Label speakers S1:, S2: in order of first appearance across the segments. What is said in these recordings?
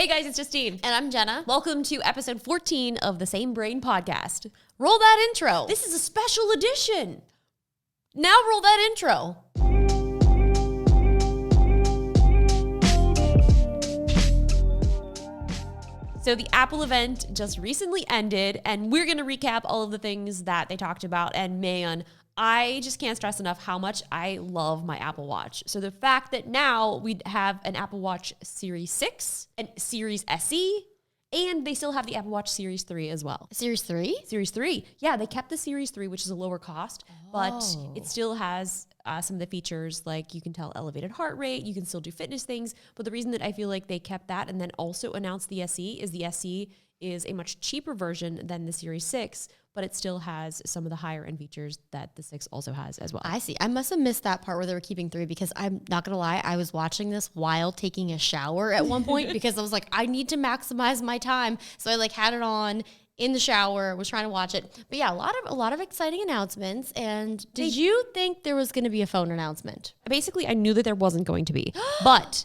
S1: Hey guys, it's Justine.
S2: And I'm Jenna.
S1: Welcome to episode 14 of the Same Brain podcast.
S2: Roll that intro.
S1: This is a special edition.
S2: Now roll that intro.
S1: So the Apple event just recently ended, and we're going to recap all of the things that they talked about. And man, I just can't stress enough how much I love my Apple Watch. So the fact that now we have an Apple Watch Series 6 and Series SE, and they still have the Apple Watch Series 3 as well.
S2: Series 3?
S1: Series 3. Yeah, they kept the Series 3, which is a lower cost, but it still has some of the features, like you can tell elevated heart rate, you can still do fitness things. But the reason that I feel like they kept that and then also announced the SE is the SE is a much cheaper version than the Series 6, but it still has some of the higher end features that the 6 also has as well.
S2: I see. I must have missed that part where they were keeping 3 because I'm not going to lie, I was watching this while taking a shower at one point because I was like, I need to maximize my time. So I had it on in the shower, was trying to watch it. But yeah, a lot of exciting announcements. And did you think there was going to be a phone announcement?
S1: Basically, I knew that there wasn't going to be, but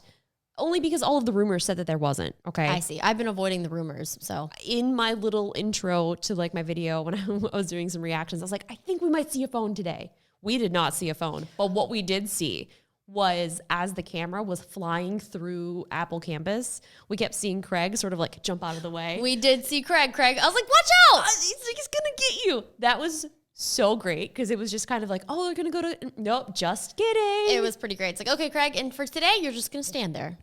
S1: only because all of the rumors said that there wasn't, okay?
S2: I see. I've been avoiding the rumors, so.
S1: In my little intro to my video when I was doing some reactions, I was like, I think we might see a phone today. We did not see a phone, but what we did see was as the camera was flying through Apple campus, we kept seeing Craig sort of jump out of the way.
S2: We did see Craig. I was like, watch out!
S1: He's gonna get you. That was so great because it was just kind of oh, they're gonna go to, nope, just kidding.
S2: It was pretty great. It's like, okay, Craig, and for today, you're just gonna stand there.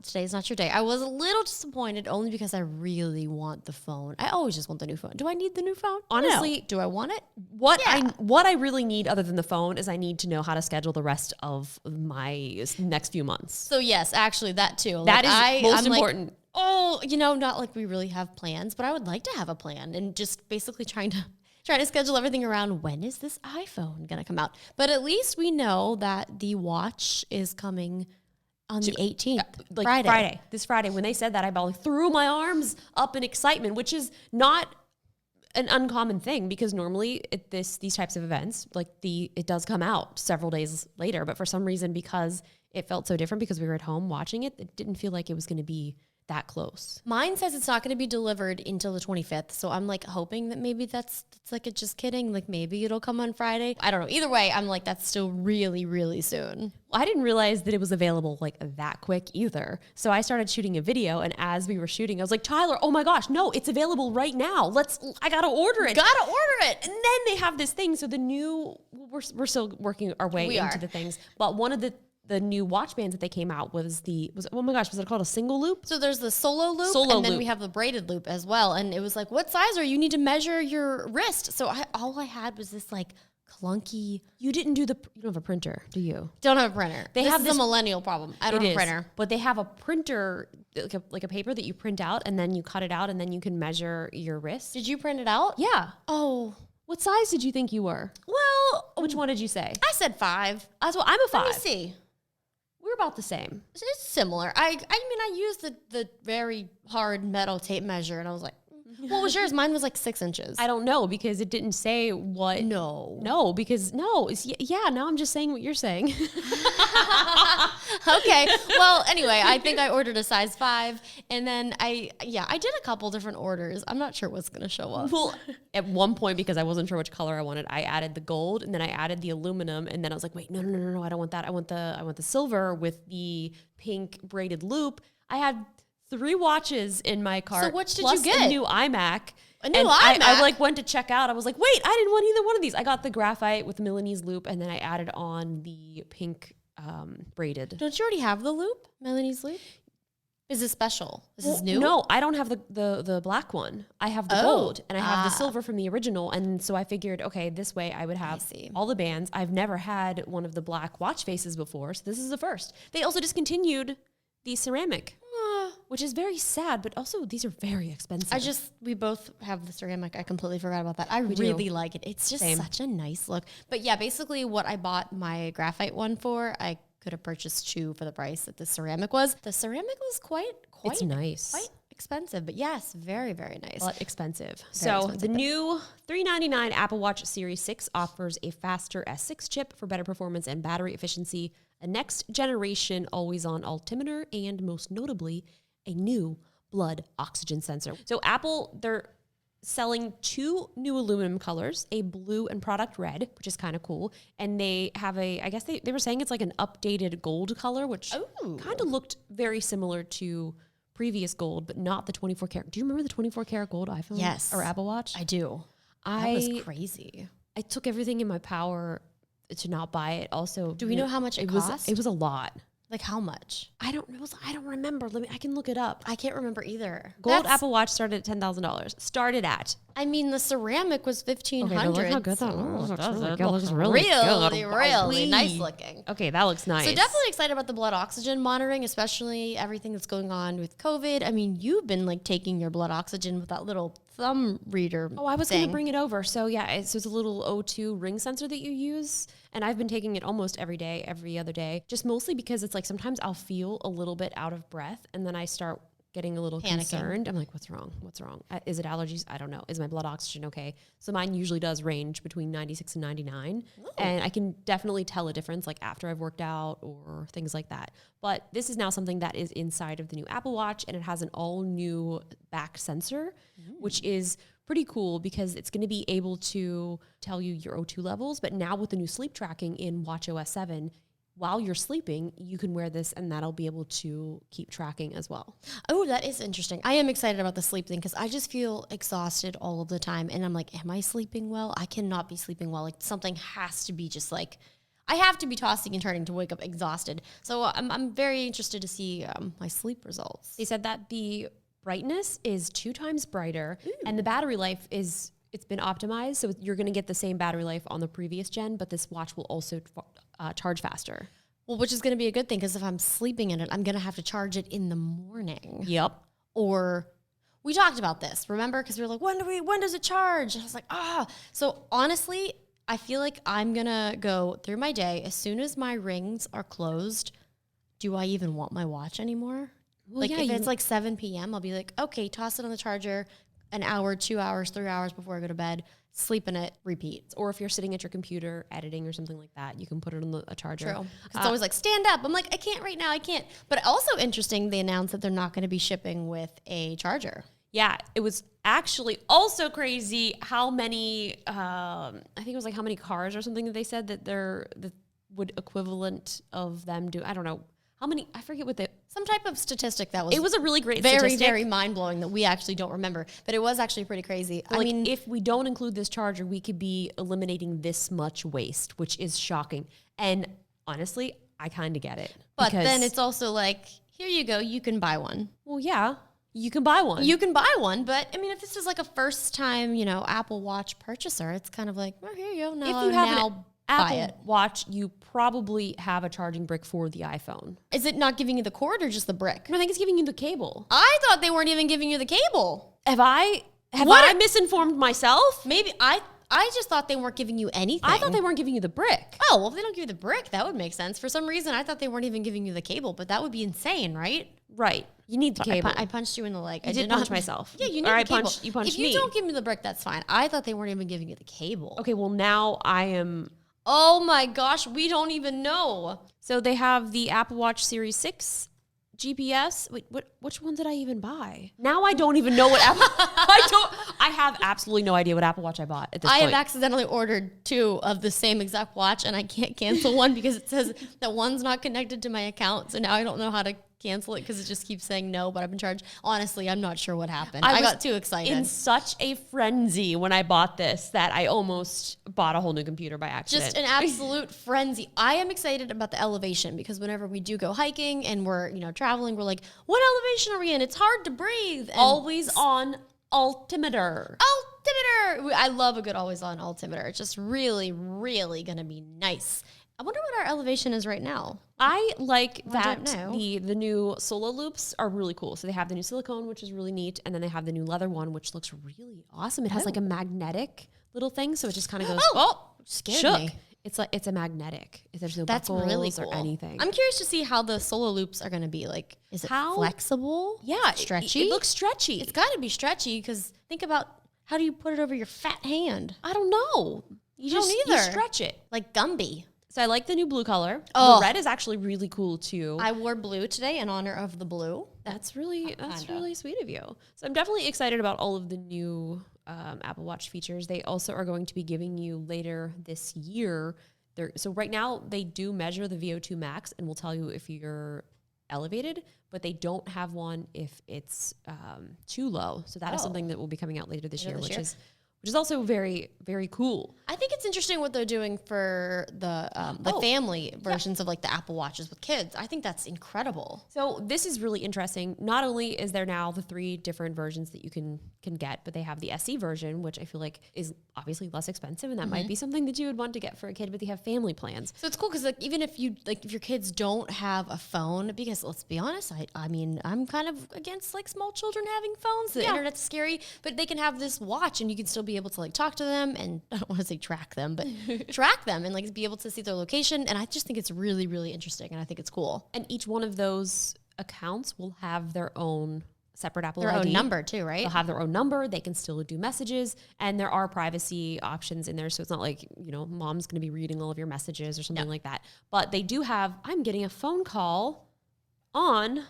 S2: Today's not your day. I was a little disappointed only because I really want the phone. I always just want the new phone. Do I need the new phone?
S1: Honestly,
S2: no. Do I want it?
S1: What I really need other than the phone is I need to know how to schedule the rest of my next few months.
S2: So yes, actually that too.
S1: That is most important.
S2: Not like we really have plans, but I would like to have a plan and just basically trying to schedule everything around when is this iPhone going to come out. But at least we know that the watch is coming on the 18th,
S1: Friday. This Friday. When they said that, I threw my arms up in excitement, which is not an uncommon thing because normally these types of events, it does come out several days later. But for some reason, because it felt so different because we were at home watching it, it didn't feel like it was going to be that close.
S2: Mine says it's not going to be delivered until the 25th. So I'm hoping that maybe that's just kidding. Maybe it'll come on Friday. I don't know. Either way, I'm that's still really, really soon.
S1: Well, I didn't realize that it was available that quick either. So I started shooting a video, and as we were shooting, I was like, Tyler, oh my gosh, no, it's available right now. I got to order it. And then they have this thing. So we're still working our way into the things. But one of the new watch bands that they came out was oh my gosh, was it called a single loop?
S2: So there's the solo loop, and then we have the braided loop as well. And it was what size are you? You need to measure your wrist. So all I had was this clunky.
S1: You don't have a printer, do you?
S2: Don't have a printer. This is a millennial problem. I don't have a printer.
S1: But they have a printer, like a paper that you print out, and then you cut it out, and then you can measure your wrist.
S2: Did you print it out?
S1: Yeah.
S2: Oh.
S1: What size did you think you were?
S2: Well,
S1: which one did you say?
S2: I said 5.
S1: I'm a 5.
S2: Let me see.
S1: We're about the same.
S2: It's similar. I used the very hard metal tape measure, and I was like, what was yours? Mine was 6 inches.
S1: I don't know because it didn't say what.
S2: No,
S1: because no. Now I'm just saying what you're saying.
S2: Okay. Well, anyway, I think I ordered a size 5, and then I did a couple different orders. I'm not sure what's going to show up.
S1: Well, at one point, because I wasn't sure which color I wanted, I added the gold, and then I added the aluminum, and then I was like, wait, no, I don't want that. I want the silver with the pink braided loop. I had 3 watches in my cart.
S2: So which did you get?
S1: A new iMac.
S2: I
S1: went to check out. I was like, wait, I didn't want either one of these. I got the graphite with the Milanese loop, and then I added on the pink braided.
S2: Don't you already have the loop, Milanese loop? Is this special? This is new?
S1: No, I don't have the black one. I have the gold, and I have the silver from the original. And so I figured, okay, this way I would have all the bands. I've never had one of the black watch faces before, so this is the first. They also discontinued the ceramic, which is very sad, but also these are very expensive.
S2: We both have the ceramic. I completely forgot about that. I really like it. It's just such a nice look. But yeah, basically what I bought my graphite one for, I could have purchased 2 for the price that the ceramic was. The ceramic was quite
S1: it's nice.
S2: Quite expensive, but yes, very, very nice.
S1: But expensive. The new $399 Apple Watch Series 6 offers a faster S6 chip for better performance and battery efficiency, a next generation always-on altimeter, and most notably, a new blood oxygen sensor. So Apple, they're selling 2 new aluminum colors, a blue and product red, which is kind of cool. And they have I guess they were saying it's like an updated gold color, which kind of looked very similar to previous gold, but not the 24 karat. Do you remember the 24 karat gold iPhone?
S2: Yes.
S1: Or Apple Watch?
S2: I do. That was crazy.
S1: I took everything in my power to not buy it. Also,
S2: do we know how much it cost?
S1: It was a lot.
S2: Like how much?
S1: I don't know. I don't remember. I can look it up.
S2: I can't remember either.
S1: Gold Apple Watch started at $10,000. Started at.
S2: I mean, the ceramic was $1,500.
S1: Okay, look how good that looks.
S2: Really nice looking.
S1: Okay, that looks nice.
S2: So definitely excited about the blood oxygen monitoring, especially everything that's going on with COVID. I mean, you've been like taking your blood oxygen with that little thumb reader.
S1: Oh, I was going to bring it over. So yeah, it's a little O2 ring sensor that you use. And I've been taking it almost every day, every other day, just mostly because it's like sometimes I'll feel a little bit out of breath and then I start getting a little concerned. I'm like, what's wrong? What's wrong? Is it allergies? I don't know. Is my blood oxygen okay? So mine usually does range between 96 and 99. Ooh. And I can definitely tell a difference like after I've worked out or things like that. But this is now something that is inside of the new Apple Watch and it has an all new back sensor, which is pretty cool because it's going to be able to tell you your O2 levels. But now with the new sleep tracking in watchOS 7, while you're sleeping, you can wear this and that'll be able to keep tracking as well.
S2: Oh, that is interesting. I am excited about the sleep thing because I just feel exhausted all of the time. And I'm like, am I sleeping well? I cannot be sleeping well. Like something has to be just like, I have to be tossing and turning to wake up exhausted. So I'm very interested to see my sleep results.
S1: They said that the brightness is 2 times brighter and the battery life it's been optimized. So you're going to get the same battery life on the previous gen, but this watch will also charge faster.
S2: Well, which is going to be a good thing because if I'm sleeping in it, I'm going to have to charge it in the morning.
S1: Yep.
S2: Or we talked about this, remember? Because we were like, when does it charge? And I was like, So honestly, I feel like I'm going to go through my day. As soon as my rings are closed, do I even want my watch anymore? Well, like if it's like 7 p.m., I'll be like, okay, toss it on the charger an hour, 2 hours, 3 hours before I go to bed, sleep in it, repeat.
S1: Or if you're sitting at your computer editing or something like that, you can put it on a charger.
S2: True. It's always like, stand up. I'm like, I can't right now. I can't. But also interesting, they announced that they're not going to be shipping with a charger.
S1: Yeah, it was actually also crazy how many, I think it was like how many cars or something that they said that would equivalent of them do. I don't know. How many? I forget what
S2: some type of statistic that was.
S1: It was a really great
S2: statistic. Very mind blowing that we actually don't remember, but it was actually pretty crazy.
S1: So I mean, if we don't include this charger, we could be eliminating this much waste, which is shocking. And honestly, I kind of get it.
S2: But then it's also like, here you go, you can buy one.
S1: Well, yeah, you can buy one.
S2: You can buy one, but I mean, if this is like a first time, Apple Watch purchaser, it's kind of like, well, here you go. Now,
S1: if you have an
S2: Apple
S1: Watch, you probably have a charging brick for the iPhone.
S2: Is it not giving you the cord or just the brick?
S1: No, I think it's giving you the cable.
S2: I thought they weren't even giving you the cable.
S1: Have I misinformed myself?
S2: Maybe I just thought they weren't giving you anything.
S1: I thought they weren't giving you the brick.
S2: Oh, well, if they don't give you the brick, that would make sense. For some reason, I thought they weren't even giving you the cable, but that would be insane, right?
S1: Right. You need the cable.
S2: I punched you in the leg.
S1: I did punch myself.
S2: Yeah, you need the cable.
S1: You punched me.
S2: If you don't give me the brick, that's fine. I thought they weren't even giving you the cable.
S1: Okay, well, now I am...
S2: Oh my gosh, we don't even know.
S1: So they have the Apple Watch Series 6 GPS. Wait, which one did I even buy? Now I don't even know what Apple... I have absolutely no idea what Apple Watch I bought at this point.
S2: I have accidentally ordered 2 of the same exact watch and I can't cancel one because it says that one's not connected to my account. So now I don't know how to cancel it because it just keeps saying no, but I've been charged. Honestly, I'm not sure what happened. I got too excited.
S1: In such a frenzy when I bought this that I almost bought a whole new computer by accident.
S2: Just an absolute frenzy. I am excited about the elevation because whenever we do go hiking and we're, traveling, we're like, what elevation are we in? It's hard to breathe. And
S1: always on altimeter.
S2: Altimeter. I love a good always on altimeter. It's just really, really going to be nice. I wonder what our elevation is right now.
S1: I like that the new Solo loops are really cool. So they have the new silicone, which is really neat, and then they have the new leather one, which looks really awesome. It has like a magnetic little thing, so it just kind of goes.
S2: Scared me.
S1: It's a magnetic. There's no
S2: That's
S1: buckles
S2: really cool.
S1: or anything.
S2: I'm curious to see how the Solo loops are going to be. Like, is it flexible?
S1: Yeah,
S2: stretchy.
S1: It looks stretchy.
S2: It's got to be stretchy because think about how do you put it over your fat hand?
S1: I don't know. You
S2: stretch it
S1: like
S2: Gumby.
S1: So I like the new blue color.
S2: Oh.
S1: The red is actually really cool too.
S2: I wore blue today in honor of the blue.
S1: That's really sweet of you. So I'm definitely excited about all of the new Apple Watch features. They also are going to be giving you later this year. So right now they do measure the VO2 max and will tell you if you're elevated, but they don't have one if it's too low. So that is something that will be coming out later this year, which is also very, very cool.
S2: I think it's interesting what they're doing for the family versions of like the Apple Watches with kids. I think that's incredible.
S1: So this is really interesting. Not only is there now the 3 different versions that you can get, but they have the SE version, which I feel like is obviously less expensive, and that might be something that you would want to get for a kid, but they have family plans.
S2: So it's cool because like even if if your kids don't have a phone, because let's be honest, I mean I'm kind of against like small children having phones. The internet's scary, but they can have this watch and you can still be able to like talk to them, and I don't want to say track them, but track them and like be able to see their location. And I just think it's really, really interesting, and I think it's cool.
S1: And each one of those accounts will have their own separate Apple ID.
S2: Their own number too, right?
S1: They'll have their own number. They can still do messages, and there are privacy options in there. So it's not like, mom's going to be reading all of your messages or something like that. But they do have, I'm getting a phone call on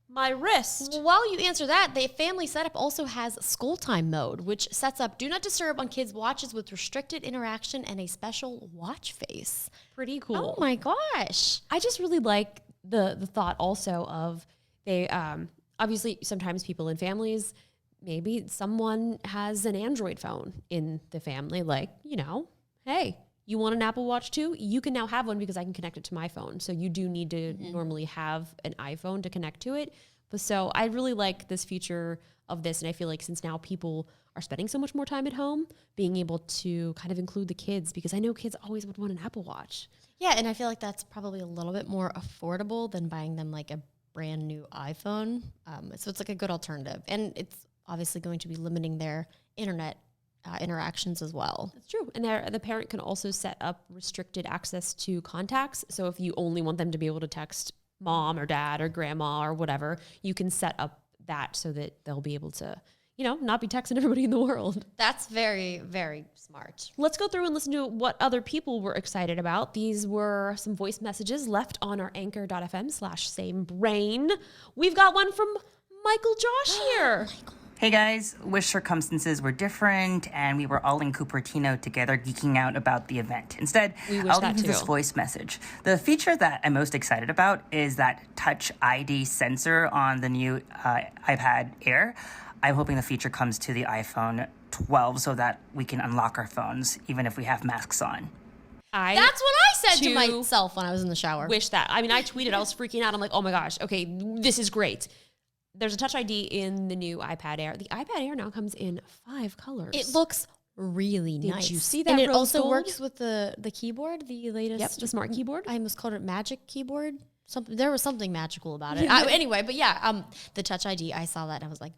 S1: my wrist.
S2: Well, while you answer that, the family setup also has school time mode, which sets up do not disturb on kids' watches with restricted interaction and a special watch face.
S1: Pretty cool.
S2: Oh my gosh.
S1: I just really like the thought also of they, obviously sometimes people in families, maybe someone has an Android phone in the family, like, hey, you want an Apple Watch too? You can now have one because I can connect it to my phone. So you do need to normally have an iPhone to connect to it. But so I really like this feature of this. And I feel like since now people are spending so much more time at home, being able to kind of include the kids, because I know kids always would want an Apple Watch.
S2: Yeah, and I feel like that's probably a little bit more affordable than buying them like a brand new iPhone. So it's like a good alternative. And it's obviously going to be limiting their internet interactions as well.
S1: That's true. And the parent can also set up restricted access to contacts. So if you only want them to be able to text mom or dad or grandma or whatever, you can set up that so that they'll be able to, not be texting everybody in the world.
S2: That's very, very smart.
S1: Let's go through and listen to what other people were excited about. These were some voice messages left on our anchor.fm/samebrain. We've got one from Michael Josh here.
S3: Hey guys, wish circumstances were different and we were all in Cupertino together geeking out about the event. Instead, I'll leave you this voice message. The feature that I'm most excited about is that Touch ID sensor on the new iPad Air. I'm hoping the feature comes to the iPhone 12 so that we can unlock our phones even if we have masks on.
S2: That's what I said to myself when I was in the shower.
S1: Wish that. I mean, I tweeted, I was freaking out. I'm like, oh my gosh, okay, this is great. There's a Touch ID in the new iPad Air. The iPad Air now comes in 5 colors.
S2: It looks really nice.
S1: Did you see that?
S2: And it also works with the keyboard, the latest.
S1: Yep, the smart keyboard.
S2: I almost called it Magic Keyboard. There was something magical about it. Anyway, but yeah, the Touch ID, I saw that and I was like,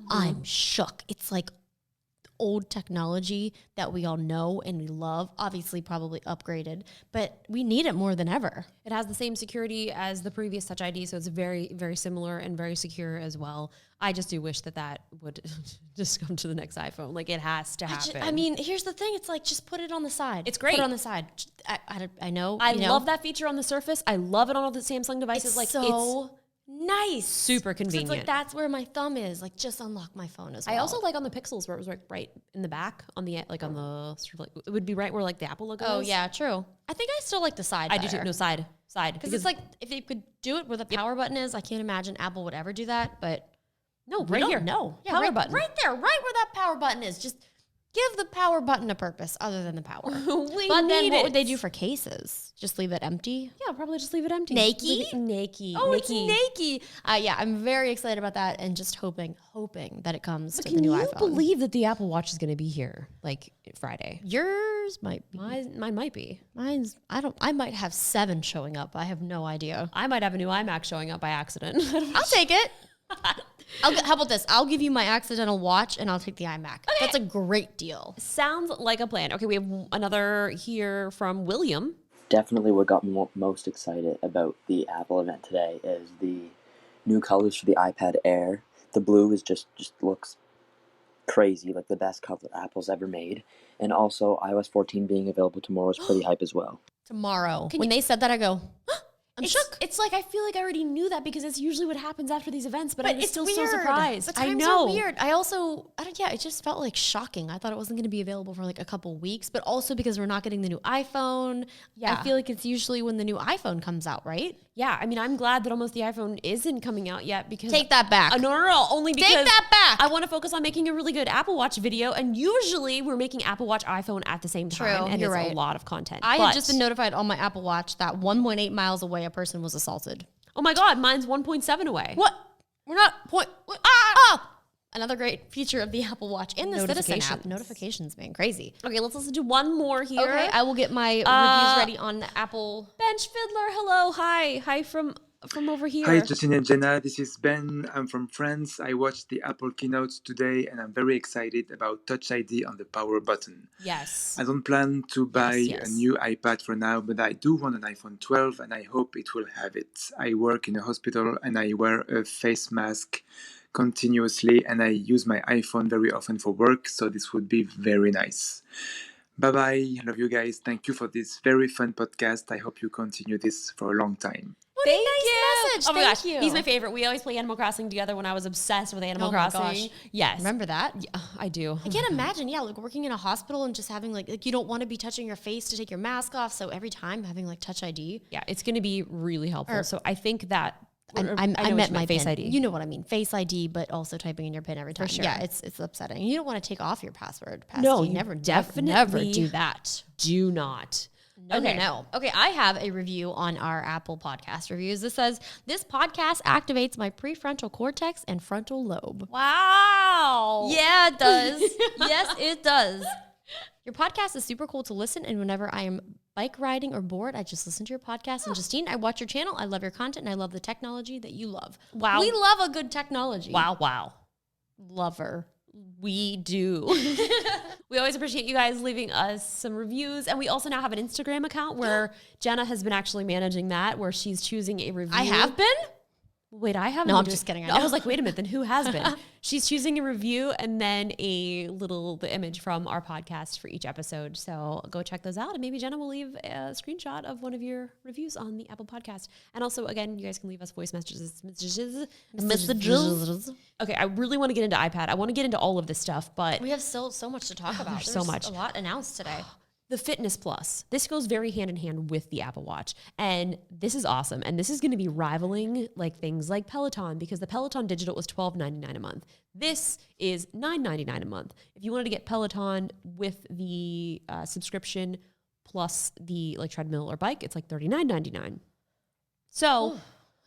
S2: I'm shook. It's like old technology that we all know and we love, obviously probably upgraded, but we need it more than ever.
S1: It has the same security as the previous Touch ID, so it's very, very similar and very secure as well. I just do wish that would just come to the next iPhone. Like, it has to happen.
S2: I mean, here's the thing. It's like, just put it on the side.
S1: It's great.
S2: Put it on the side. I know.
S1: I love that feature on the Surface. I love it on all the Samsung devices.
S2: It's so nice.
S1: Super convenient.
S2: So it's like, that's where my thumb is. Like, just unlock my phone as well.
S1: I also like on the Pixels where it was right in the back on the, like on the, sort of like, it would be right where like the Apple logo is.
S2: Oh yeah, true. I think I still like the side
S1: I do too. No, side.
S2: Because it's like, if they could do it where the power button is, I can't imagine Apple would ever do that, but
S1: no, right here.
S2: No. Yeah,
S1: power button.
S2: Right there, right where that power button is. Just give the power button a purpose other than the power. But then what would they do for cases? Just leave it empty?
S1: Yeah, probably just leave it empty.
S2: Naked?
S1: Naked.
S2: Oh, it's naked. Yeah, I'm very excited about that and just hoping that it comes to the new iPhone.
S1: Can you believe that the Apple Watch is going to be here like Friday?
S2: Yours might be.
S1: Mine might be.
S2: I might have 7 showing up. I have no idea.
S1: I might have a new iMac showing up by accident.
S2: I'll take it. How about this? I'll give you my accidental watch and I'll take the iMac. Okay. That's a great deal.
S1: Sounds like a plan. Okay, we have another here from William.
S4: Definitely what got me most excited about the Apple event today is the new colors for the iPad Air. The blue is just looks crazy, like the best color Apple's ever made. And also iOS 14 being available tomorrow is pretty hype as well.
S2: tomorrow. When they said that, I go, I'm shook.
S1: It's like I feel like I already knew that because that's usually what happens after these events, but I was still so
S2: weird.
S1: surprised.
S2: The times are weird. It just felt like shocking. I thought it wasn't going to be available for like a couple weeks, but also because we're not getting the new iPhone. Yeah. I feel like it's usually when the new iPhone comes out, right?
S1: Yeah. I mean, I'm glad that almost the iPhone isn't coming out yet because...
S2: Take that back.
S1: No. Only because...
S2: Take that back.
S1: I want to focus on making a really good Apple Watch video, and usually we're making Apple Watch iPhone at the same time.
S2: True,
S1: and
S2: you're
S1: it's
S2: right.
S1: a lot of content.
S2: I had just been notified on my Apple Watch that 1.8 miles away a person was assaulted.
S1: Oh my God, mine's 1.7 away.
S2: What? We're not Another great feature of the Apple Watch and the Citizen app. Notifications, man, crazy.
S1: Okay, let's listen to one more here.
S2: Okay, I will get my reviews ready on the Apple.
S1: Bench Fiddler, hello, hi from over here.
S5: Hi, Justine and Jenna. This is Ben. I'm from France. I watched the Apple keynote today, and I'm very excited about Touch ID on the power button.
S1: Yes.
S5: I don't plan to buy a new iPad for now, but I do want an iPhone 12, and I hope it will have it. I work in a hospital, and I wear a face mask continuously, and I use my iPhone very often for work, so this would be very nice. Bye-bye. Love you guys. Thank you for this very fun podcast. I hope you continue this for a long time.
S2: What a nice message.
S1: Oh my gosh,
S2: you.
S1: He's my favorite. We always play Animal Crossing together when I was obsessed with Animal Crossing.
S2: Gosh.
S1: Yes.
S2: Remember that?
S1: Yeah, I do.
S2: I can't imagine, like working in a hospital and just having like you don't want to be touching your face to take your mask off. So every time having like Touch ID.
S1: Yeah, it's going to be really helpful. So I think that
S2: I meant my
S1: Face
S2: PIN.
S1: ID.
S2: You know what I mean? Face ID, but also typing in your PIN every time.
S1: For sure.
S2: Yeah, it's upsetting. You don't want to take off your password.
S1: No,
S2: you
S1: never
S2: do that.
S1: Do not.
S2: No. Okay, I have a review on our Apple podcast reviews. This says, this podcast activates my prefrontal cortex and frontal lobe.
S1: Wow.
S2: Yeah, it does. Yes, it does. Your podcast is super cool to listen, and whenever I am bike riding or bored, I just listen to your podcast. And Justine, I watch your channel. I love your content, and I love the technology that you love.
S1: Wow.
S2: We love a good technology.
S1: Wow.
S2: Lover.
S1: We do. We always appreciate you guys leaving us some reviews. And we also now have an Instagram account where Jenna has been actually managing that, where she's choosing a review.
S2: I have been?
S1: Wait, I haven't.
S2: No, I'm just kidding.
S1: I was like, wait a minute, then who has been? She's choosing a review and then the image from our podcast for each episode. So go check those out. And maybe Jenna will leave a screenshot of one of your reviews on the Apple podcast. And also, again, you guys can leave us voice messages. Okay, I really want to get into iPad. I want to get into all of this stuff, but
S2: we have so much to talk about.
S1: There's so much.
S2: A lot announced today.
S1: The Fitness Plus. This goes very hand in hand with the Apple Watch. And this is awesome. And this is going to be rivaling like things like Peloton, because the Peloton Digital was $12.99 a month. This is $9.99 a month. If you wanted to get Peloton with the subscription plus the like treadmill or bike, it's like $39.99. So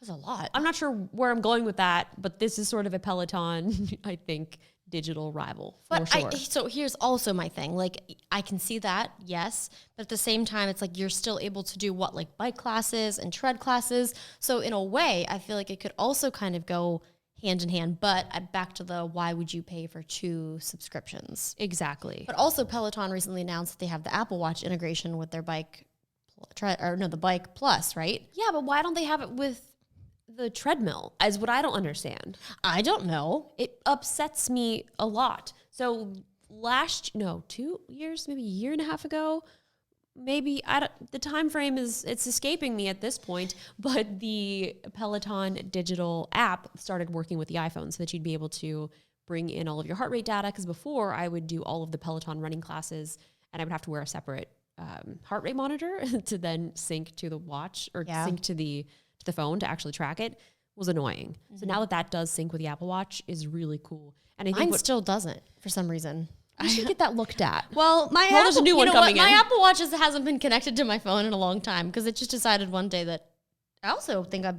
S2: that's a lot.
S1: I'm not sure where I'm going with that, but this is sort of a Peloton, I think, digital rival for sure.
S2: So here's also my thing. Like, I can see that, yes, but at the same time, it's like you're still able to do like bike classes and tread classes. So in a way, I feel like it could also kind of go hand in hand. But back to the why would you pay for 2 subscriptions?
S1: Exactly.
S2: But also, Peloton recently announced that they have the Apple Watch integration with their bike, the Bike Plus, right?
S1: Yeah, but why don't they have it with the treadmill? Is what I don't understand.
S2: I don't know.
S1: It upsets me a lot. So 2 years, maybe a year and a half ago, maybe the time frame it's escaping me at this point, but the Peloton digital app started working with the iPhone so that you'd be able to bring in all of your heart rate data. Because before I would do all of the Peloton running classes and I would have to wear a separate heart rate monitor to then sync to the watch or sync to the phone to actually track it. Was annoying. Mm-hmm. So now that does sync with the Apple Watch is really cool. And I think
S2: mine still doesn't for some reason.
S1: I should get that looked at.
S2: Well,
S1: there's a new one coming in.
S2: My Apple Watch hasn't been connected to my phone in a long time because it just decided one day that I also think I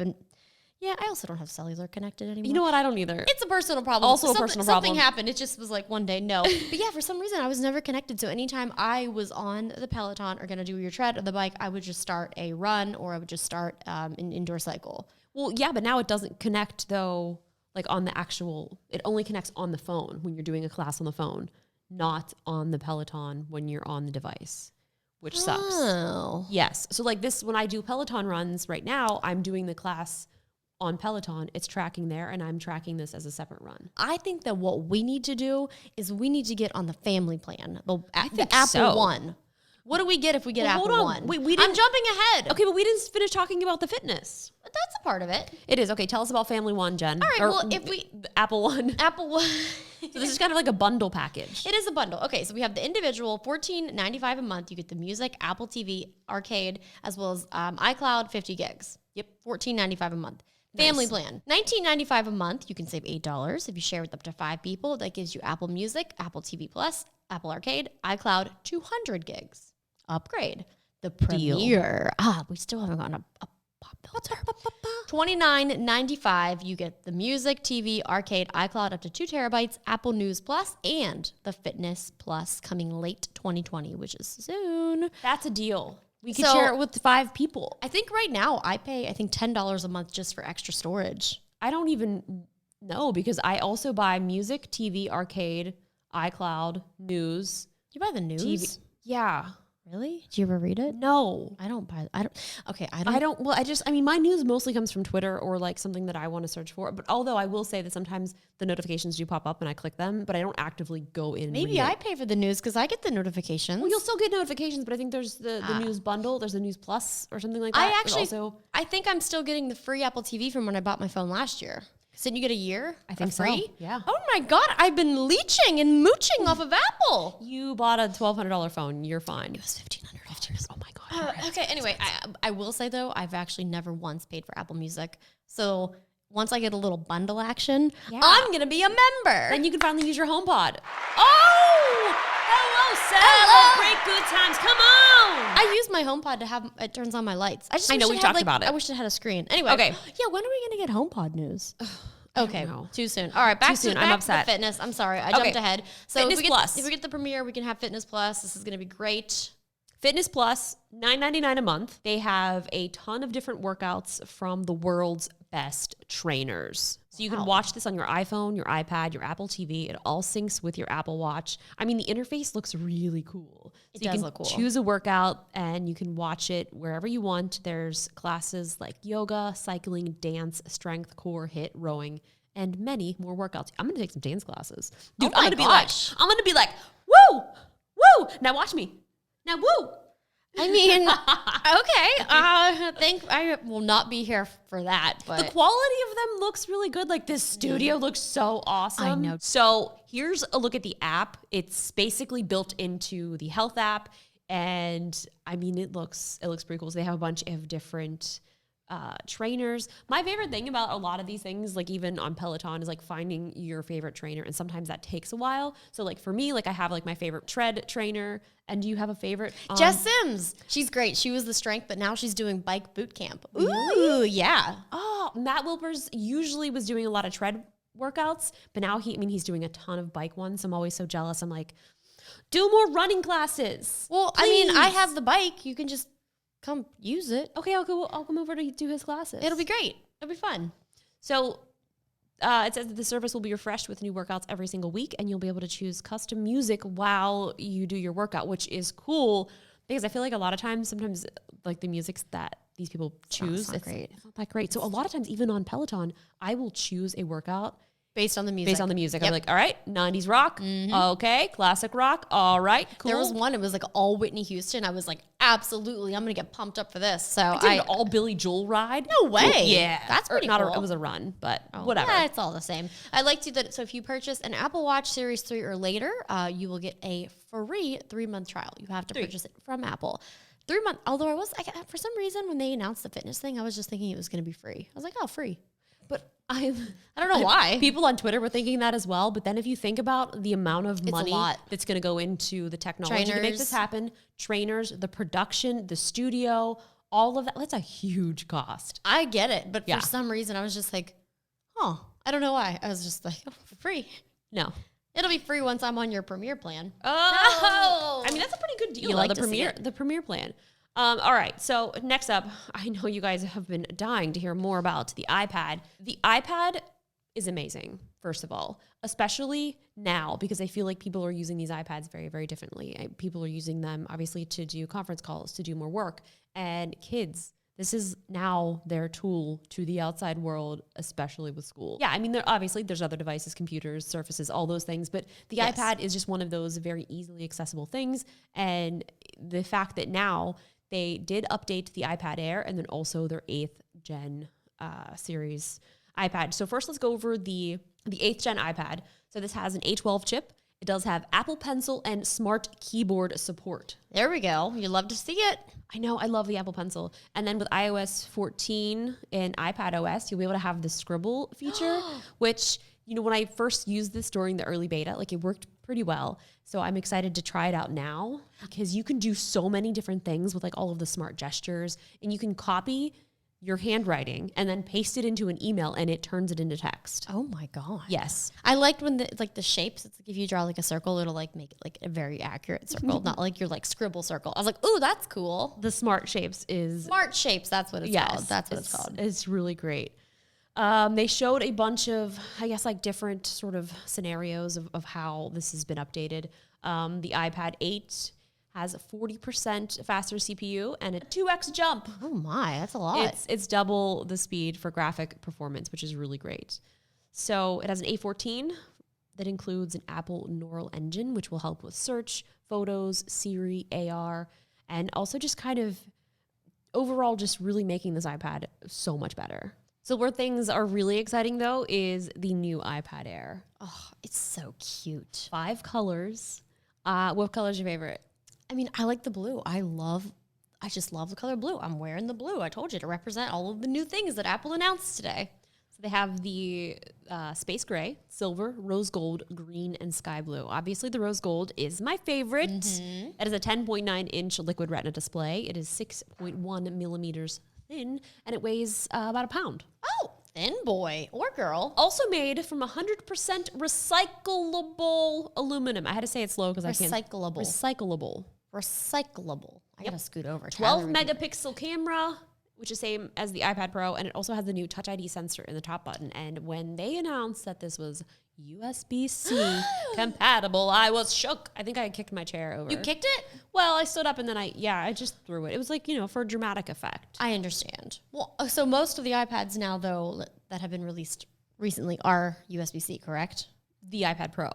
S2: also don't have cellular connected anymore.
S1: You know what? I don't either.
S2: It's a personal problem.
S1: Also a personal problem.
S2: Something happened. It just was like one day, no. But yeah, for some reason, I was never connected. So anytime I was on the Peloton or going to do your tread or the bike, I would just start a run or I would just start an indoor cycle.
S1: Well, yeah, but now it doesn't connect though, like on the it only connects on the phone when you're doing a class on the phone, not on the Peloton when you're on the device, which sucks.
S2: Oh.
S1: Yes. So like this, when I do Peloton runs right now, I'm doing the class on Peloton. It's tracking there and I'm tracking this as a separate run.
S2: I think that what we need to do is we need to get on the family plan, the Apple
S1: so.
S2: One. What do we get if we get Apple One?
S1: I'm jumping ahead. Okay, but we didn't finish talking about the fitness.
S2: But that's a part of it.
S1: It is. Okay, tell us about Family One, Jen.
S2: All right, well, if we...
S1: Apple One.
S2: Apple One.
S1: So this is kind of like a bundle package.
S2: It is a bundle. Okay, so we have the individual, $14.95 a month. You get the music, Apple TV, Arcade, as well as iCloud, 50 gigs.
S1: Yep.
S2: $14.95 a month. Family plan, $19.95 a month. You can save $8 if you share with up to 5 people. That gives you Apple Music, Apple TV Plus, Apple Arcade, iCloud, 200 gigs. Upgrade. The Premier. We still haven't gotten a pop filter. $29.95. You get the music, TV, Arcade, iCloud up to 2 terabytes, Apple News Plus, and the Fitness Plus coming late 2020, which is soon.
S1: That's a deal. We could share it with 5 people.
S2: I think right now I pay, $10 a month just for extra storage.
S1: I don't even know because I also buy music, TV, Arcade, iCloud, news.
S2: You buy the news?
S1: TV. Yeah.
S2: Really? Did you ever read it?
S1: No.
S2: I don't.
S1: My news mostly comes from Twitter or like something that I want to search for. But although I will say that sometimes the notifications do pop up and I click them, but I don't actively go in.
S2: Maybe I pay for the news because I get the notifications.
S1: Well, you'll still get notifications, but I think there's the news bundle. There's a news plus or something like that.
S2: I think I'm still getting the free Apple TV from when I bought my phone last year. So didn't you get a year?
S1: I think
S2: free?
S1: So. Yeah.
S2: Oh my God, I've been leeching and mooching off of Apple.
S1: You bought a $1,200 phone. You're fine.
S2: It was $1,500.
S1: Oh my God.
S2: Okay. Anyway, I will say though, I've actually never once paid for Apple Music. So once I get a little bundle action, I'm gonna be a member.
S1: Then you can finally use your HomePod. Oh, hello, celebrate good times. Come on.
S2: I use my HomePod to have it turns on my lights. I know we've talked about it. I wish it had a screen. Anyway.
S1: Okay.
S2: Yeah. When are we gonna get HomePod news? Okay, too soon. All right, back to fitness. I'm sorry, I jumped ahead. So if we get the Premier, we can have Fitness Plus. This is going to be great.
S1: Fitness Plus, $9.99 a month. They have a ton of different workouts from the world's best trainers. So you can watch this on your iPhone, your iPad, your Apple TV. It all syncs with your Apple Watch. I mean, the interface looks really cool.
S2: It does look cool.
S1: Choose a workout and you can watch it wherever you want. There's classes like yoga, cycling, dance, strength, core, HIIT, rowing, and many more workouts. I'm going to take some dance classes. Dude, I'm going to be like, woo, woo. Now watch me. Now, woo.
S2: I mean, okay. I think I will not be here for that. But
S1: the quality of them looks really good. Like this studio looks so awesome.
S2: I know.
S1: So here's a look at the app. It's basically built into the health app. And I mean, it looks pretty cool. So they have a bunch of different trainers. My favorite thing about a lot of these things, like even on Peloton, is like finding your favorite trainer. And sometimes that takes a while. So like for me, like I have like my favorite tread trainer. And do you have a favorite?
S2: Jess Sims. She's great. She was the strength, but now she's doing bike boot camp.
S1: Ooh, yeah. Oh, Matt Wilpers usually was doing a lot of tread workouts, but now he's doing a ton of bike ones. I'm always so jealous. I'm like, do more running classes.
S2: Well, please. I mean, I have the bike. You can just come use it.
S1: Okay, I'll come over to do his classes.
S2: It'll be great. It'll be fun.
S1: So it says that the service will be refreshed with new workouts every single week, and you'll be able to choose custom music while you do your workout, which is cool because I feel like a lot of times, sometimes like the music that these people choose, it's not that great. So a lot of times, even on Peloton, I will choose a workout
S2: based on the music.
S1: Yep. I'm like, all right, 90s rock. Mm-hmm. Okay, classic rock. All right, cool.
S2: There was one, it was like all Whitney Houston. I was like, absolutely, I'm going to get pumped up for this. So
S1: I did an all Billy Joel ride.
S2: No way.
S1: Yeah.
S2: That's pretty cool.
S1: It was a run, but whatever.
S2: Yeah, it's all the same. I like to that. So if you purchase an Apple Watch Series 3 or later, you will get a free 3-month trial. You have to purchase it from Apple. 3 months. Although for some reason, when they announced the fitness thing, I was just thinking it was going to be free. I was like, oh, free.
S1: But I
S2: don't know why.
S1: People on Twitter were thinking that as well. But then if you think about the amount of money that's going to go into the technology to make this happen, trainers, the production, the studio, all of that, that's a huge cost.
S2: I get it. But for some reason, I was just like, oh, I don't know why. I was just like, oh, free.
S1: No.
S2: It'll be free once I'm on your Premier plan.
S1: Oh. I mean, that's a pretty good deal.
S2: You like
S1: the Premier plan. All right, so next up, I know you guys have been dying to hear more about the iPad. The iPad is amazing, first of all, especially now because I feel like people are using these iPads very, very differently. People are using them, obviously, to do conference calls, to do more work, and kids this is now their tool to the outside world, especially with school. Yeah, I mean, obviously there's other devices, computers, Surfaces, all those things, but the iPad is just one of those very easily accessible things. And the fact that now they did update the iPad Air and then also their 8th gen series iPad. So first let's go over the 8th gen iPad. So this has an A12 chip. It does have Apple Pencil and Smart Keyboard support.
S2: There we go. You love to see it.
S1: I know. I love the Apple Pencil. And then with iOS 14 and iPad OS, you'll be able to have the scribble feature, which, you know, when I first used this during the early beta, like it worked pretty well. So I'm excited to try it out now because you can do so many different things with like all of the smart gestures, and you can copy your handwriting and then paste it into an email and it turns it into text.
S2: Oh my God.
S1: Yes.
S2: I liked when the shapes, it's like if you draw like a circle, it'll like make it like a very accurate circle, not like your like scribble circle. I was like, ooh, that's cool.
S1: The smart shapes is...
S2: Smart shapes, that's what it's called. That's what it's called.
S1: It's really great. They showed a bunch of, I guess, like different sort of scenarios of how this has been updated. The iPad 8 has a 40% faster CPU and a 2x jump.
S2: Oh my, that's a lot.
S1: It's double the speed for graphic performance, which is really great. So it has an A14 that includes an Apple Neural Engine, which will help with search, photos, Siri, AR, and also just kind of overall just really making this iPad so much better. So where things are really exciting, though, is the new iPad Air.
S2: Oh, it's so cute.
S1: 5 colors. What color is your favorite?
S2: I mean, I like the blue. I just love the color blue. I'm wearing the blue. I told you, to represent all of the new things that Apple announced today.
S1: So they have the space gray, silver, rose gold, green, and sky blue. Obviously, the rose gold is my favorite. Mm-hmm. It is a 10.9-inch liquid retina display. It is 6.1 millimeters thin, and it weighs about a pound.
S2: Oh, thin boy or girl.
S1: Also made from 100% recyclable aluminum. I had to say it slow because I can't.
S2: Recyclable. I gotta scoot over.
S1: 12 megapixel camera, which is same as the iPad Pro, and it also has the new Touch ID sensor in the top button. And when they announced that this was USB-C compatible, I was shook. I think I kicked my chair over.
S2: You kicked it?
S1: Well, I stood up and then I just threw it. It was like, you know, for dramatic effect.
S2: I understand. Well, so most of the iPads now, though, that have been released recently are USB-C, correct?
S1: The iPad Pro.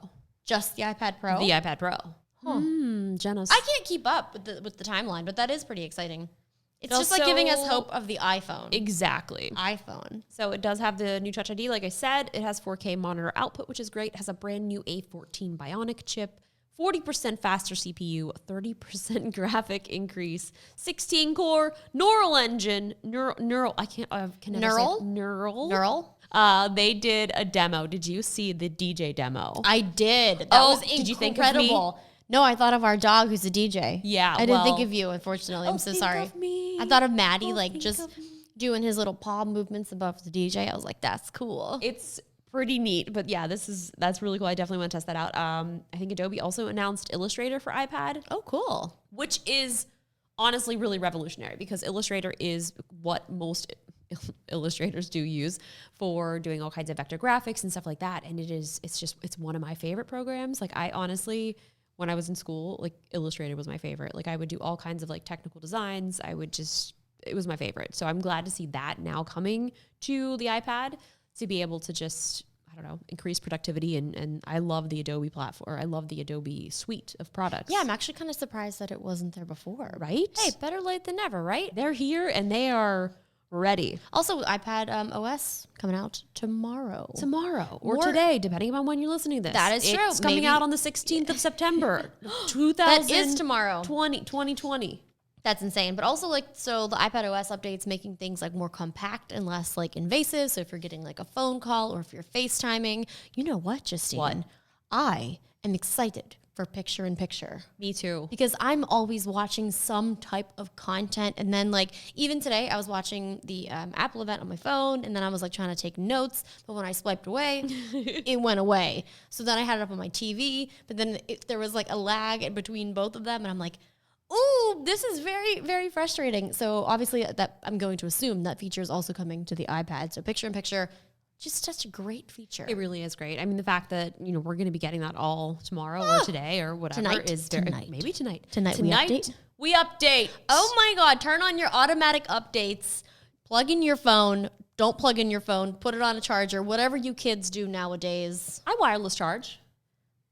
S2: Just the iPad Pro?
S1: The iPad Pro.
S2: Huh.
S1: Jealous.
S2: I can't keep up with the timeline, but that is pretty exciting. It's just like giving us hope of the iPhone.
S1: Exactly.
S2: iPhone.
S1: So it does have the new Touch ID, like I said. It has 4K monitor output, which is great. It has a brand new A14 Bionic chip, 40% faster CPU, 30% graphic increase, 16-core neural engine, neural. I can never say neural. They did a demo. Did you see the DJ demo?
S2: I did. That was incredible.
S1: Did you think of me?
S2: No, I thought of our dog who's a DJ.
S1: Yeah,
S2: I didn't think of you, unfortunately. I'm so sorry.
S1: Of me.
S2: I thought of Maddie, just doing his little paw movements above the DJ. I was like, that's cool.
S1: It's pretty neat, but yeah, that's really cool. I definitely want to test that out. I think Adobe also announced Illustrator for iPad.
S2: Oh, cool.
S1: Which is honestly really revolutionary because Illustrator is what most illustrators do use for doing all kinds of vector graphics and stuff like that. And it's one of my favorite programs. Like I honestly, when I was in school, like Illustrator was my favorite. Like I would do all kinds of like technical designs. It was my favorite. So I'm glad to see that now coming to the iPad to be able to just, I don't know, increase productivity. And I love the Adobe platform. I love the Adobe suite of products.
S2: Yeah, I'm actually kind of surprised that it wasn't there before.
S1: Right?
S2: Hey, better late than never, right?
S1: They're here and they are ready.
S2: Also, iPad OS coming out tomorrow.
S1: Or today, depending on when you're listening to this.
S2: That is true.
S1: It's coming out on the 16th of September, 2020.
S2: That is tomorrow.
S1: 2020.
S2: That's insane. But also, so the iPad OS update's making things more compact and less invasive. So if you're getting a phone call or if you're FaceTiming, you know what, Justine?
S1: What?
S2: I am excited for picture-in-picture.
S1: Me too.
S2: Because I'm always watching some type of content. And then even today, I was watching the Apple event on my phone. And then I was trying to take notes. But when I swiped away, it went away. So then I had it up on my TV. But then there was a lag in between both of them. And I'm like, ooh, this is very, very frustrating. So obviously that I'm going to assume that feature is also coming to the iPad. So picture-in-picture, Just such a great feature.
S1: It really is great. I mean, the fact that, you know, we're going to be getting that all tomorrow or today or whatever maybe tonight.
S2: Tonight we update.
S1: We update.
S2: Oh my God. Turn on your automatic updates. Plug in your phone. Don't plug in your phone. Put it on a charger. Whatever you kids do nowadays.
S1: I wireless charge.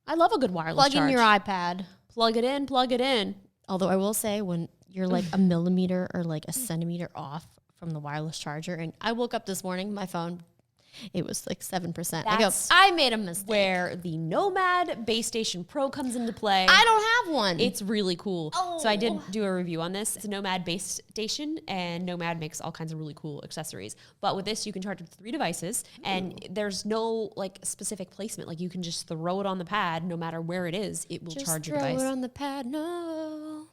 S1: I love a good wireless charge.
S2: Plug in your iPad.
S1: Plug it in. Plug it in.
S2: Although I will say when you're like a millimeter or like a centimeter off from the wireless charger, and I woke up this morning, my phone, it was like 7%. I go, I made a mistake.
S1: Where the Nomad Base Station Pro comes into play.
S2: I don't have one.
S1: It's really cool. Oh. So I did do a review on this. It's a Nomad Base Station, and Nomad makes all kinds of really cool accessories. But with this, you can charge with 3 devices, and there's no like specific placement. Like you can just throw it on the pad, no matter where it is, it will charge your device.
S2: Just throw it on the pad. No.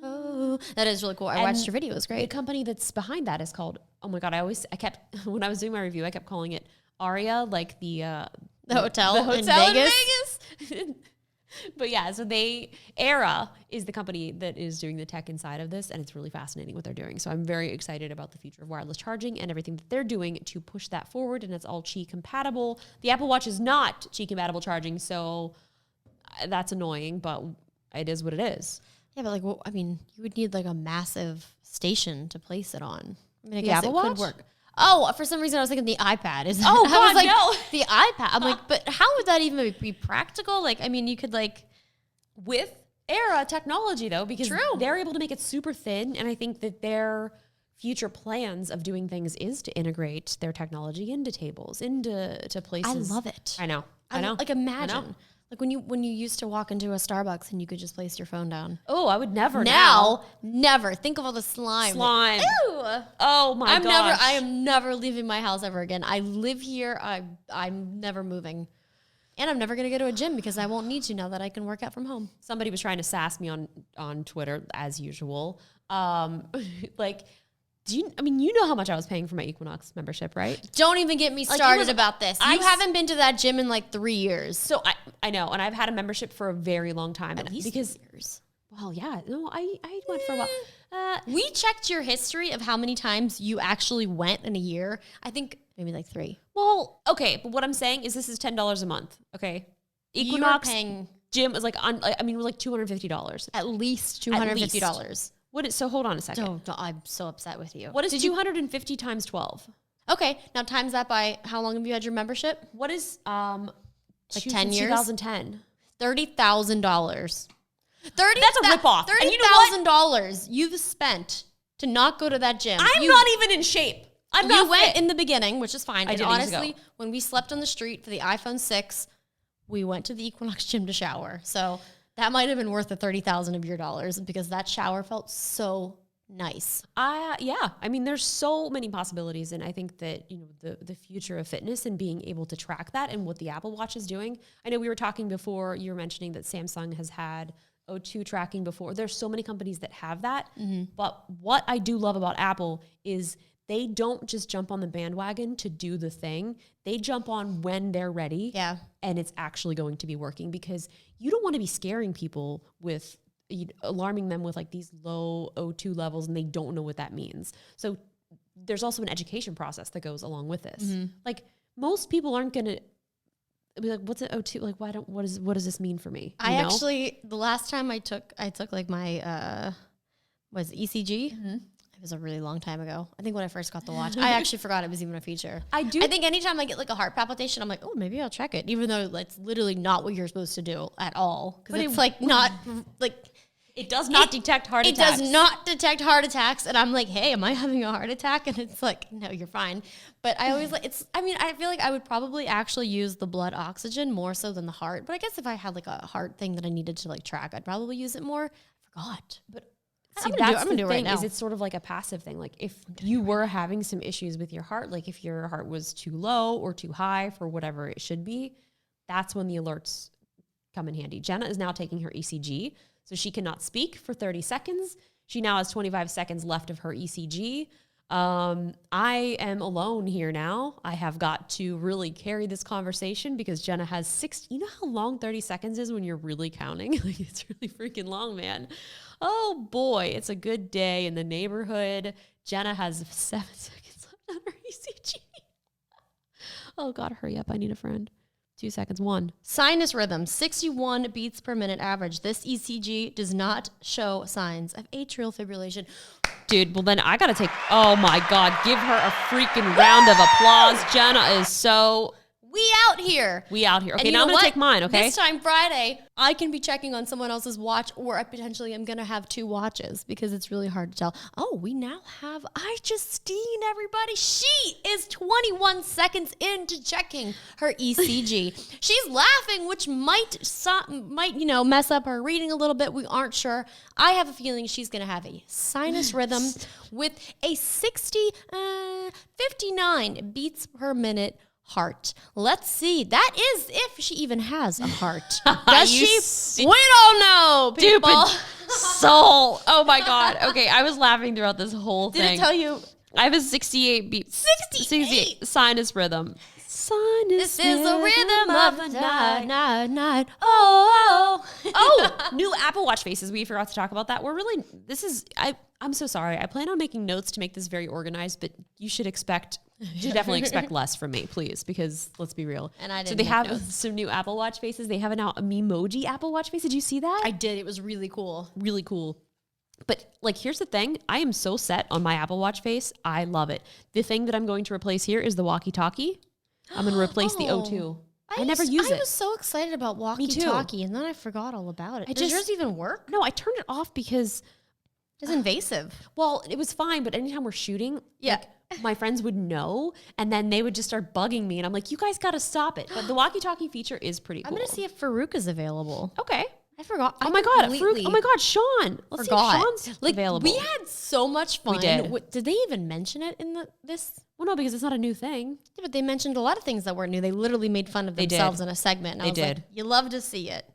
S2: Oh, that is really cool. I watched your video. It was great.
S1: The company that's behind that is called, oh my God, I kept, when I was doing my review, I kept calling it Aria, like the
S2: hotel in Vegas.
S1: But yeah, so Era is the company that is doing the tech inside of this, and it's really fascinating what they're doing. So I'm very excited about the future of wireless charging and everything that they're doing to push that forward, and it's all Qi compatible. The Apple Watch is not Qi compatible charging, so that's annoying, but it is what it is.
S2: Yeah, but like, well, I mean, you would need like a massive station to place it on. I mean, I
S1: the
S2: guess
S1: Apple
S2: it
S1: Watch?
S2: Could work. Oh, for some reason I was thinking the iPad.
S1: Oh, God,
S2: I was like,
S1: no.
S2: The iPad. I'm like, but how would that even be practical? Like, I mean, you could like...
S1: With Era technology, though, because they're able to make it super thin, and I think that their future plans of doing things is to integrate their technology into tables, into places.
S2: I love it.
S1: I know.
S2: Like, imagine. Like when you used to walk into a Starbucks and you could just place your phone down.
S1: Oh, I would never
S2: now. Never. Think of all the slime.
S1: Ew. Oh my gosh.
S2: I am never leaving my house ever again. I live here. I'm never moving. And I'm never going to go to a gym because I won't need to now that I can work out from home.
S1: Somebody was trying to sass me on Twitter as usual. Like, you know how much I was paying for my Equinox membership, right?
S2: Don't even get me started about this. You haven't been to that gym in like 3 years.
S1: So I know, and I've had a membership for a very long time.
S2: At least 3 years.
S1: Well, yeah. No, I went for a while.
S2: We checked your history of how many times you actually went in a year. I think maybe like 3.
S1: Well, okay, but what I'm saying is this is $10 a month, okay? Equinox
S2: paying
S1: gym is like $250.
S2: At least $250.
S1: So hold on a second.
S2: No, I'm so upset with you.
S1: What is 250 times 12?
S2: Okay, now times that by how long have you had your membership?
S1: What is
S2: like 10 years?
S1: 2010.
S2: $30,000.
S1: That's a ripoff.
S2: $30,000 you've spent to not go to that gym.
S1: I'm not even in shape.
S2: You went in the beginning, which is fine.
S1: I
S2: and
S1: did
S2: honestly, when we slept on the street for the iPhone 6, we went to the Equinox gym to shower. So that might have been worth the $30,000 of your dollars because that shower felt so nice.
S1: Yeah. I mean, there's so many possibilities, and I think that the future of fitness and being able to track that and what the Apple Watch is doing. I know we were talking before. You were mentioning that Samsung has had O2 tracking before. There's so many companies that have that, but what I do love about Apple is they don't just jump on the bandwagon to do the thing. They jump on when they're ready.
S2: Yeah.
S1: And it's actually going to be working because you don't want to be scaring people with alarming them with like these low O2 levels and they don't know what that means. So there's also an education process that goes along with this. Like most people aren't going to be like, what's an O2? Like, what does this mean for me?
S2: Actually, the last time I took like my, ECG? It was a really long time ago. I think when I first got the watch, I actually forgot it was even a feature. I think anytime I get like a heart palpitation, I'm like, oh, maybe I'll check it, even though it's literally not what you're supposed to do at all. Because it's like not like
S1: it does not detect heart attacks.
S2: It does not detect heart attacks, and I'm like, hey, am I having a heart attack? And it's like, no, you're fine. But I always I feel like I would probably actually use the blood oxygen more so than the heart. But I guess if I had like a heart thing that I needed to like track, I'd probably use it more. I forgot, but.
S1: See, that's the thing is it's sort of like a passive thing. Like if you were having some issues with your heart, like if your heart was too low or too high for whatever it should be, that's when the alerts come in handy. Jenna is now taking her ECG, so she cannot speak for 30 seconds. She now has 25 seconds left of her ECG. I am alone here now. I have got to really carry this conversation because Jenna has 6. You know how long 30 seconds is when you're really counting? Like it's really freaking long, man. Oh boy, it's a good day in the neighborhood. Jenna has 7 seconds left on her ECG. Oh God, hurry up. I need a friend. 2 seconds. 1.
S2: Sinus rhythm, 61 beats per minute average. This ECG does not show signs of atrial fibrillation.
S1: Dude, well then I gotta take, oh my God, give her a freaking round of applause. Jenna is so...
S2: We out here.
S1: Okay, now I'm going to take mine, okay?
S2: This time Friday, I can be checking on someone else's watch, or I potentially am going to have 2 watches because it's really hard to tell. Oh, we now have Justine, everybody. She is 21 seconds into checking her ECG. She's laughing, which might mess up her reading a little bit. We aren't sure. I have a feeling she's going to have a sinus rhythm with a 59 beats per minute heart. Let's see. That is if she even has a heart. Does she? We don't know, people.
S1: Stupid soul. Oh my God. Okay, I was laughing throughout this whole thing.
S2: Did it tell you?
S1: I have a 68 beat. 68 sinus rhythm.
S2: This is the rhythm of the night. Oh,
S1: new Apple Watch faces. We forgot to talk about that. I'm so sorry. I plan on making notes to make this very organized, but you should definitely expect less from me, please, because let's be real.
S2: And I didn't.
S1: So they have some new Apple Watch faces. They have now a Memoji Apple Watch face. Did you see that?
S2: I did. It was really cool.
S1: Really cool. But like, here's the thing. I am so set on my Apple Watch face. I love it. The thing that I'm going to replace here is the walkie-talkie. I'm going to replace the O2. I never use it.
S2: I was so excited about walkie-talkie, and then I forgot all about it. Does yours even work?
S1: No, I turned it off because...
S2: It's invasive.
S1: Well, it was fine, but anytime we're shooting, my friends would know, and then they would just start bugging me, and I'm like, you guys got to stop it. But the walkie-talkie feature is pretty cool.
S2: I'm going to see if Farouk is available.
S1: Okay.
S2: I forgot.
S1: Oh my God, Farouk. Oh my God, Sean. Let's see if Sean's available.
S2: We had so much fun.
S1: We did.
S2: Did they even mention it in this?
S1: Well, no, because it's not a new thing.
S2: Yeah, but they mentioned a lot of things that weren't new. They literally made fun of themselves in a segment. And I was like, you love to see it.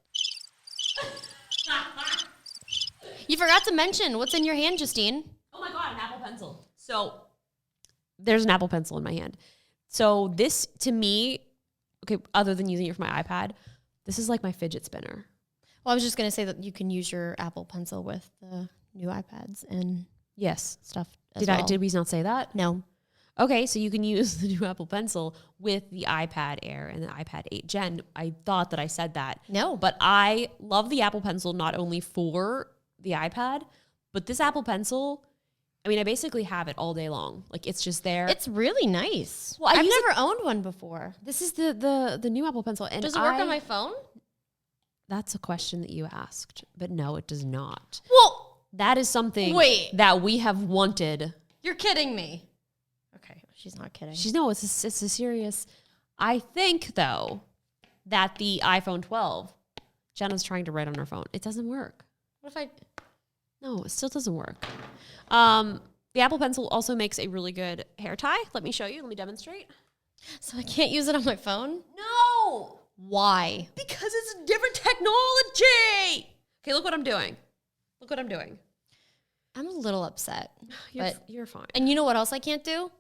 S2: You forgot to mention what's in your hand, Justine.
S1: Oh my God, an Apple Pencil. So there's an Apple Pencil in my hand. So this, to me, okay, other than using it for my iPad, this is like my fidget spinner.
S2: Well, I was just going to say that you can use your Apple Pencil with the new iPads and stuff as well.
S1: Did we not say that?
S2: No.
S1: Okay, so you can use the new Apple Pencil with the iPad Air and the iPad 8 Gen. I thought that I said that.
S2: No.
S1: But I love the Apple Pencil not only for the iPad, but this Apple Pencil, I mean, I basically have it all day long. Like, it's just there.
S2: It's really nice.
S1: Well,
S2: I've never owned one before.
S1: This is the new Apple Pencil. And
S2: does it work on my phone?
S1: That's a question that you asked, but no, it does not.
S2: Well,
S1: that is something that we have wanted.
S2: You're kidding me. Okay, she's not kidding.
S1: It's a serious. I think, though, that the iPhone 12, Jenna's trying to write on her phone. It doesn't work.
S2: What if I...
S1: No, it still doesn't work. The Apple Pencil also makes a really good hair tie. Let me show you. Let me demonstrate.
S2: So I can't use it on my phone?
S1: No!
S2: Why?
S1: Because it's a different technology! Okay, look what I'm doing.
S2: I'm a little upset.
S1: You're fine.
S2: And you know what else I can't do?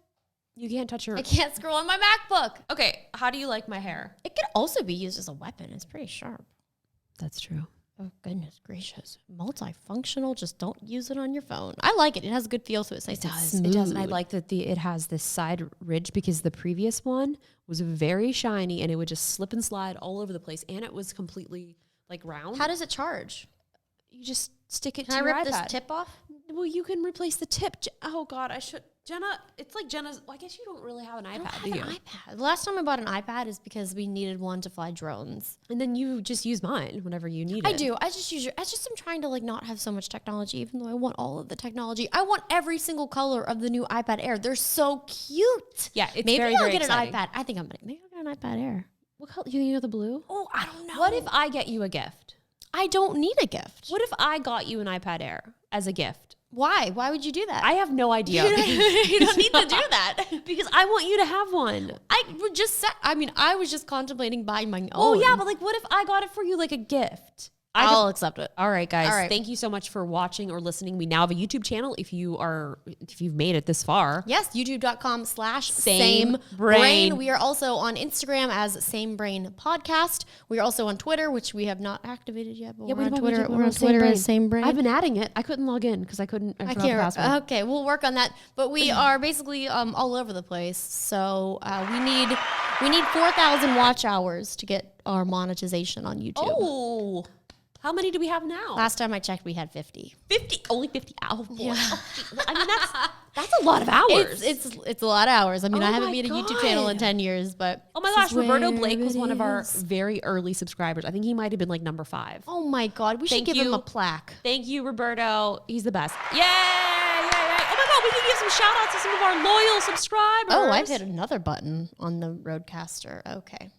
S1: You can't touch your...
S2: I can't scroll on my MacBook.
S1: Okay, how do you like my hair?
S2: It could also be used as a weapon. It's pretty sharp.
S1: That's true.
S2: Oh, goodness gracious. Multifunctional. Just don't use it on your phone. I like it. It has a good feel to it. It's nice and smooth.
S1: It does. And I like that it has this side ridge because the previous one was very shiny and it would just slip and slide all over the place. And it was completely like round.
S2: How does it charge?
S1: You just stick it
S2: to your iPad. Can I rip this tip off?
S1: Well, you can replace the tip. Oh, God, I should... Jenna, it's like Jenna's... Well, I guess you don't really have an iPad, do you? I don't have an
S2: iPad. The last time I bought an iPad is because we needed one to fly drones.
S1: And then you just use mine whenever you need it.
S2: I do. I just use your... I'm trying to not have so much technology, even though I want all of the technology. I want every single color of the new iPad Air. They're so cute.
S1: Yeah, it's
S2: maybe
S1: very,
S2: I'll
S1: very
S2: get
S1: exciting.
S2: an iPad. I think maybe I'll get an iPad Air.
S1: What color? You get the blue?
S2: Oh, I don't know.
S1: What if I get you a gift?
S2: I don't need a gift.
S1: What if I got you an iPad Air as a gift?
S2: Why? Why would you do that?
S1: I have no idea.
S2: You don't need to do that.
S1: Because I want you to have one.
S2: I was just contemplating buying my own.
S1: Oh, yeah, but what if I got it for you like a gift?
S2: I'll accept it.
S1: All right, guys. All right. Thank you so much for watching or listening. We now have a YouTube channel if you've made it this far.
S2: Yes, youtube.com/samebrain. We are also on Instagram as Same Brain Podcast. We are also on Twitter, which we have not activated yet, but we're on Twitter. We're on Twitter as Same Brain.
S1: I've been adding it. I couldn't log in because I couldn't. I forgot the password.
S2: Okay, we'll work on that. But we are basically all over the place. So we need We need 4,000 watch hours to get our monetization on YouTube.
S1: Oh, how many do we have now?
S2: Last time I checked, we had 50.
S1: 50? Only 50 hours? Yeah. I mean, that's a lot of hours.
S2: It's a lot of hours. I mean, I haven't made a YouTube channel in 10 years, but...
S1: Oh my gosh, Roberto Blake was one of our very early subscribers. I think he might have been like number 5.
S2: Oh my God, we should give him a plaque.
S1: Thank you, Roberto. He's the best. Yay! Oh my God, we can give some shout outs to some of our loyal subscribers.
S2: Oh, I've hit another button on the Roadcaster. Okay.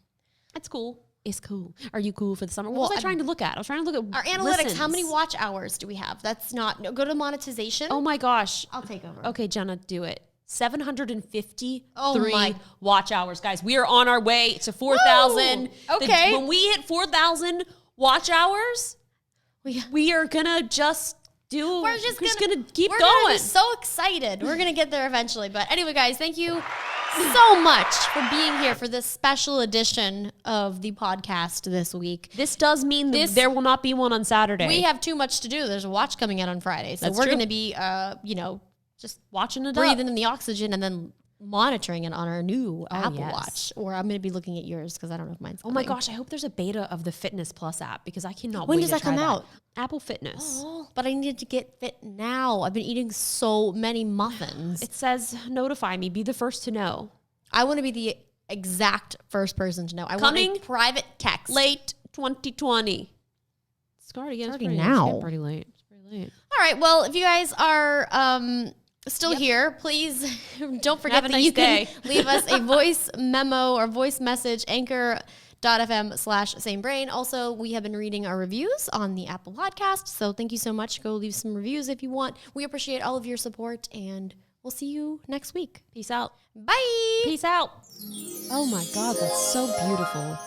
S1: That's cool. It's cool. Are you cool for the summer? What was I trying to look at? I was trying to look at
S2: our analytics. Listens. How many watch hours do we have? That's not... No, go to monetization.
S1: Oh my gosh.
S2: I'll take over.
S1: Okay, Jenna, do it. 753 watch hours. Guys, we are on our way to 4,000.
S2: Okay.
S1: When we hit 4,000 watch hours, we are going to just... We're just gonna keep going.
S2: We're so excited. We're gonna get there eventually. But anyway, guys, thank you so much for being here for this special edition of the podcast this week.
S1: This does mean there will not be one on Saturday.
S2: We have too much to do. There's a watch coming out on Friday, so we're gonna be, just
S1: watching it,
S2: breathing in the oxygen, and then monitoring it on our new Apple Watch. Or I'm going to be looking at yours because I don't know if mine's coming.
S1: Oh my gosh, I hope there's a beta of the Fitness Plus app because I cannot
S2: wait
S1: to
S2: does that
S1: try
S2: come out?
S1: Apple Fitness.
S2: Oh, but I need to get fit now. I've been eating so many muffins.
S1: It says, notify me, be the first to know.
S2: I want to be the exact first person to know. I want a private text.
S1: Late 2020. It's already
S2: now.
S1: It's pretty late.
S2: All right, well, if you guys are... still here, please don't forget that you can leave us a voice memo or voice message, anchor.fm/samebrain. Also, we have been reading our reviews on the Apple Podcast, so thank you so much. Go leave some reviews if you want. We appreciate all of your support, and we'll see you next week.
S1: Peace out.
S2: Bye.
S1: Peace out. Oh my God, that's so beautiful.